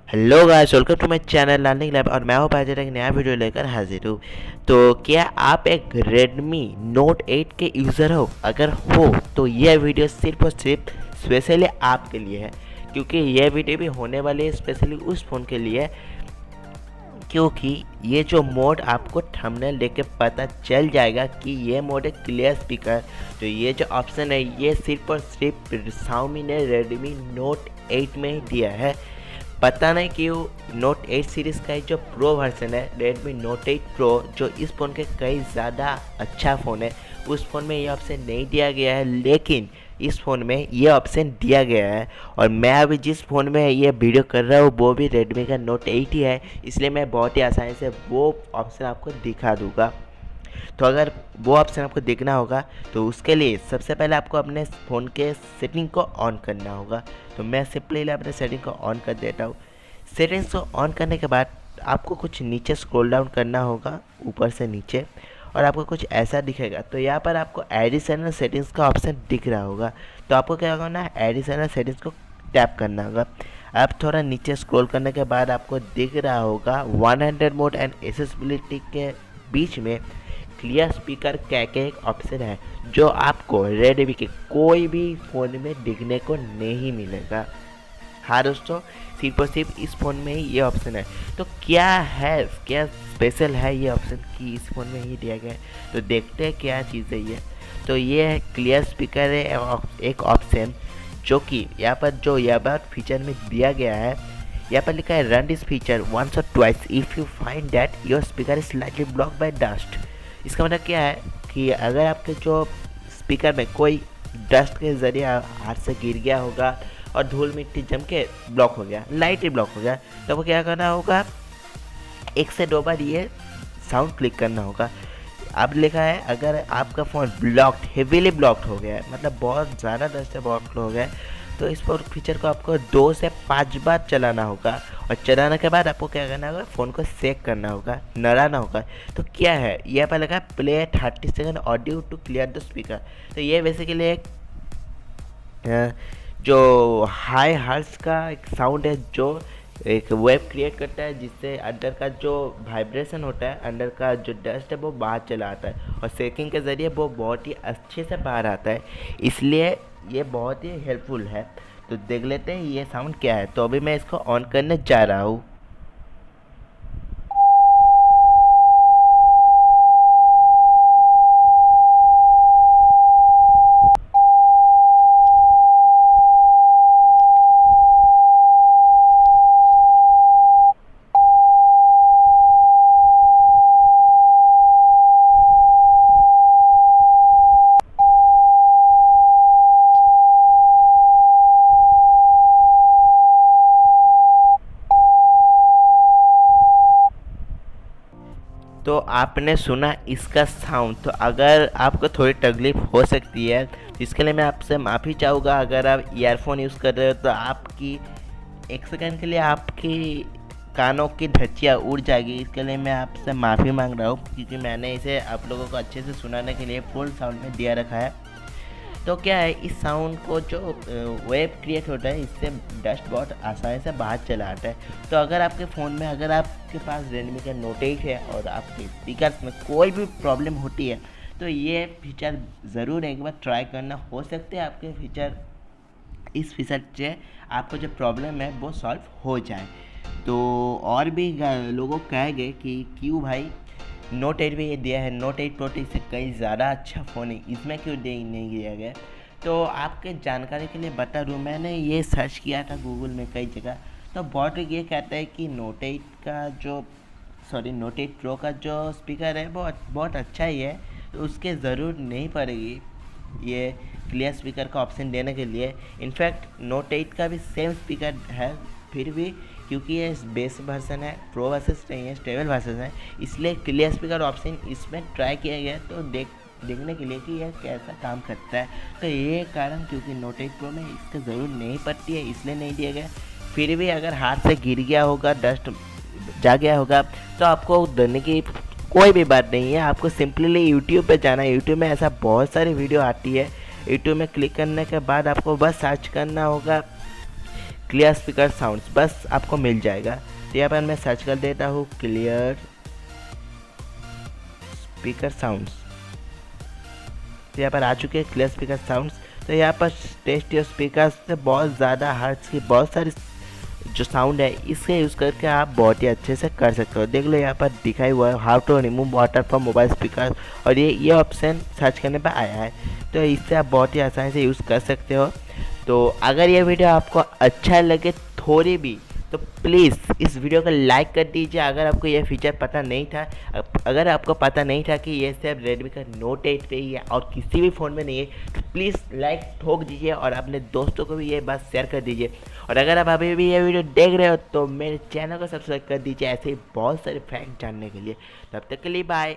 Hello guys, welcome to my channel learning lab और मैं हूं पाजर एक नया वीडियो लेकर हाजिर हूँ। तो क्या आप एक Redmi Note 8 के यूज़र हो? अगर हो तो यह वीडियो सिर्फ और सिर्फ स्पेशली आपके लिए है, क्योंकि यह वीडियो भी होने वाली है स्पेशली उस फ़ोन के लिए, क्योंकि ये जो मोड आपको थंबनेल देख के पता चल जाएगा कि ये मोड है क्लियर स्पीकर। तो ये जो ऑप्शन है ये सिर्फ और सिर्फ Xiaomi ने Redmi Note 8 में ही दिया है। पता नहीं क्यों Note 8 सीरीज़ का जो प्रो वर्जन है Redmi Note 8 Pro, जो इस फ़ोन के कई ज़्यादा अच्छा फ़ोन है, उस फ़ोन में ये ऑप्शन नहीं दिया गया है, लेकिन इस फ़ोन में ये ऑप्शन दिया गया है। और मैं अभी जिस फ़ोन में ये वीडियो कर रहा हूँ वो भी Redmi का Note 8 ही है, इसलिए मैं बहुत ही आसानी से वो ऑप्शन आपको दिखा दूँगा। तो अगर वो ऑप्शन आपको देखना होगा तो उसके लिए सबसे पहले आपको अपने फ़ोन के सेटिंग को ऑन करना होगा। तो मैं सिंपली अपने सेटिंग को ऑन कर देता हूँ। सेटिंग्स को ऑन करने के बाद आपको कुछ नीचे स्क्रॉल डाउन करना होगा, ऊपर से नीचे, और आपको कुछ ऐसा दिखेगा। तो यहाँ पर आपको एडिशनल सेटिंग्स का ऑप्शन दिख रहा होगा। तो आपको क्या करना है, एडिशनल सेटिंग्स को टैप करना होगा। अब थोड़ा नीचे स्क्रॉल करने के बाद आपको दिख रहा होगा 100 मोड एंड एक्सेसिबिलिटी के बीच में क्लियर स्पीकर कह के एक ऑप्शन है, जो आपको रेडमी के कोई भी फ़ोन में दिखने को नहीं मिलेगा। हाँ दोस्तों, सिर्फ और सिर्फ इस फ़ोन में ही ये ऑप्शन है। तो क्या है, क्या स्पेशल है ये ऑप्शन कि इस फ़ोन में ही दिया गया है? तो देखते हैं क्या चीज़ है ये। तो ये है क्लियर स्पीकर है, एक ऑप्शन जो कि यहाँ पर फीचर में दिया गया है। यहाँ पर लिखा है रन दिस फीचर वंस और twice if you find that your speaker is slightly blocked by dust. इसका मतलब क्या है कि अगर आपके जो स्पीकर में कोई डस्ट के ज़रिए हाथ से गिर गया होगा और धूल मिट्टी जम के ब्लॉक हो गया, लाइटली ब्लॉक हो गया, तो आपको क्या करना होगा, 1 से 2 बार ये साउंड क्लिक करना होगा। अब लिखा है अगर आपका फ़ोन ब्लॉक्ड, हेवीली ब्लॉक्ड हो गया है, मतलब बहुत ज़्यादा डस्ट से ब्लॉक्ड हो गया है, तो इस फीचर को आपको 2 से 5 बार चलाना होगा। और चलाने के बाद आपको क्या करना होगा, फ़ोन को सेक करना होगा, नड़ाना होगा। तो क्या है, यहाँ पर लगा play 30 second audio to clear the speaker. तो ये बेसिकली एक जो हाई हर्ट्ज का एक साउंड है, जो एक वेव क्रिएट करता है, जिससे अंदर का जो वाइब्रेशन होता है, अंदर का जो डस्ट है वो बाहर चला आता है, और सेकिंग के ज़रिए वो बहुत ही अच्छे से बाहर आता है, इसलिए ये बहुत ही हेल्पफुल है। तो देख लेते हैं ये साउंड क्या है। तो अभी मैं इसको ऑन करने जा रहा हूँ। तो आपने सुना इसका साउंड। तो अगर आपको थोड़ी तकलीफ हो सकती है तो इसके लिए मैं आपसे माफ़ी चाहूँगा। अगर आप ईयरफोन यूज़ कर रहे हो तो आपकी 1 सेकंड के लिए आपकी कानों की धज्जियाँ उड़ जाएगी। इसके लिए मैं आपसे माफ़ी मांग रहा हूँ, क्योंकि मैंने इसे आप लोगों को अच्छे से सुनाने के लिए फुल साउंड में दिया रखा है। तो क्या है, इस साउंड को जो वेव क्रिएट होता है, इससे डस्ट बहुत आसानी से बाहर चला आता है। तो अगर आपके फ़ोन में, अगर आपके पास Redmi का Note 8 है और आपके स्पीकर्स में कोई भी प्रॉब्लम होती है, तो ये फीचर ज़रूर एक बार ट्राई करना। हो सकते हैं आपके फीचर, इस फीचर से आपको जो प्रॉब्लम है वो सॉल्व हो जाए। तो और भी लोगों कहेंगे कि क्यों भाई Note 8 भी ये दिया है, Note 8 Pro से कई ज़्यादा अच्छा फ़ोन है, इसमें क्यों नहीं दिया गया? तो आपके जानकारी के लिए बता दूँ, मैंने ये सर्च किया था गूगल में कई जगह। तो बहुत ये कहता है कि Note 8 Pro का जो स्पीकर है वो बहुत अच्छा ही है, तो उसके ज़रूरत नहीं पड़ेगी ये क्लियर स्पीकर का ऑप्शन देने के लिए। इनफैक्ट Note 8 का भी सेम स्पीकर है, फिर भी क्योंकि ये बेस वर्जन है, प्रो वर्सेस नहीं है, स्टेबल वर्जन है, इसलिए क्लियर स्पीकर ऑप्शन इसमें ट्राई किया गया। तो देखने के लिए कि यह कैसा काम करता है। तो ये कारण, क्योंकि Note 8 Pro में इसकी ज़रूरत नहीं पड़ती है, इसलिए नहीं दिया गया। फिर भी अगर हाथ से गिर गया होगा, डस्ट जा गया होगा, तो आपको डरने की कोई भी बात नहीं है। आपको सिंपली यूट्यूब पे जाना है। यूट्यूब में ऐसा बहुत सारी वीडियो आती है। यूट्यूब में क्लिक करने के बाद आपको बस सर्च करना होगा क्लियर स्पीकर साउंड्स, बस आपको मिल जाएगा। तो यहाँ पर मैं सर्च कर देता हूँ क्लियर स्पीकर साउंड्स। तो यहाँ पर आ चुके हैं क्लियर स्पीकर साउंड्स। तो यहाँ पर टेस्ट योर स्पीकर से बहुत ज़्यादा हर्ट्स की बहुत सारी जो साउंड है इसके यूज़ करके आप बहुत ही अच्छे से कर सकते हो। देख लो यहाँ पर दिखाई हुआ है how to remove water from mobile speaker, और ये ऑप्शन सर्च करने पर आया है। तो इससे आप बहुत ही आसानी से यूज़ कर सकते हो। तो अगर ये वीडियो आपको अच्छा लगे थोड़ी भी, तो प्लीज़ इस वीडियो को लाइक कर दीजिए। अगर आपको ये फीचर पता नहीं था, अगर आपको पता नहीं था कि ये सिर्फ रेडमी का नोट 8 पे ही है और किसी भी फ़ोन में नहीं है, तो प्लीज़ लाइक ठोक दीजिए और अपने दोस्तों को भी ये बात शेयर कर दीजिए। और अगर आप अभी भी ये वीडियो देख रहे हो तो मेरे चैनल को सब्सक्राइब कर दीजिए ऐसे ही बहुत सारे फैक्ट जानने के लिए। तब तक के लिए बाय।